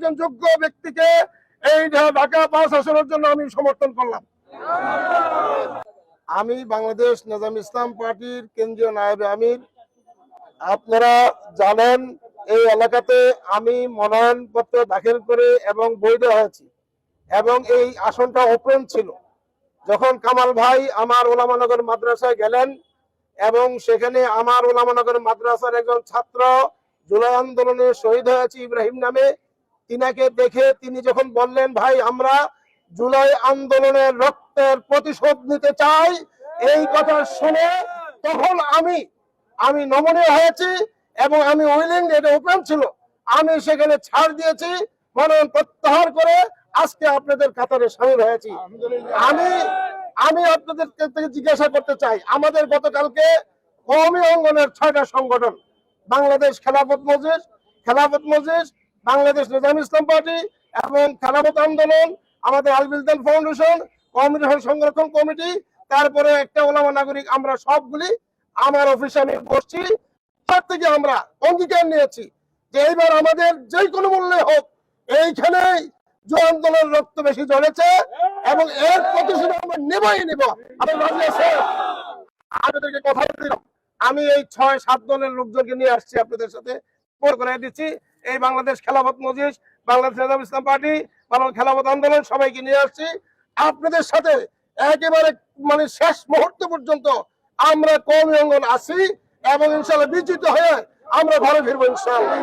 একজন যোগ্য ব্যক্তিকে এই ঢাকা 5 আসনের জন্য আমি সমর্থন করলাম। আমি বাংলাদেশ নিজাম ইসলাম পার্টির কেন্দ্রীয় নায়েবে আমির। আপনারা জানেন এই এলাকাতে আমি মনোনয়নপত্র দাখিল করে এবং বৈধ হয়েছি, এবং এই আসনটা ওপেন ছিল। যখন কামাল ভাই আমার ওলামানগর মাদ্রাসায় গেলেন এবং সেখানে আমার ওলামানগর মাদ্রাসার একজন ছাত্র জুলাই আন্দোলনে শহীদ হয়েছে ইব্রাহিম নামে, তিনাকে দেখে তিনি যখন বললেন, ভাই আমরা জুলাই আন্দোলনের রক্তের প্রতিশোধ নিতে চাই, এই কথা শুনে তখন আমি নমনীয় হয়েছি এবং আমি উইলিং, এটা ওপেন ছিল, আমি সেখানে ছাড় দিয়েছি, মনোনয়ন প্রত্যাহার করে আজকে আপনাদের কাতারে শামিল হয়েছি। আমি আপনাদের থেকে জিজ্ঞাসা করতে চাই, আমাদের গতকালকে কওমি অঙ্গনের 6টা সংগঠন, বাংলাদেশ খেলাফত মজলিস, বাংলাদেশ নিজাম ইসলাম পার্টি এবং খেলাফত আন্দোলন, আমাদের আল বিলদান ফাউন্ডেশন, কমিউনিটি সংরক্ষণ কমিটি, তারপরে একটা ওলামা নাগরিক, আমরা সবগুলি আমার অফিসে আমি বসছি, তার থেকে আমরা অঙ্গীকার নিয়েছি যে এইবার আমাদের যে কোনো মূল্যে হোক এইখানেই যে আন্দোলনের রক্ত বেশি জ্বলেছে এবং এর প্রতিশোধ আমরা নেবই নেব। আপনাদেরকে কথা দিলাম, আমি এই 6-7 দলের লোকজনকে নিয়ে আসছি আপনাদের সাথে করে দিচ্ছি। এই বাংলাদেশ খেলাফত মজলিস, বাংলাদেশ নিজাম ইসলাম পার্টি, বাংলাদেশ খেলাফত আন্দোলন সবাইকে নিয়ে আসছি আপনাদের সাথে। একেবারে মানে শেষ মুহূর্ত পর্যন্ত আমরা কওমি অঙ্গন আছি এবং ইনশাআল্লাহ বিজিত হয়ে আমরা ঘরে ফিরবো ইনশাআল্লাহ।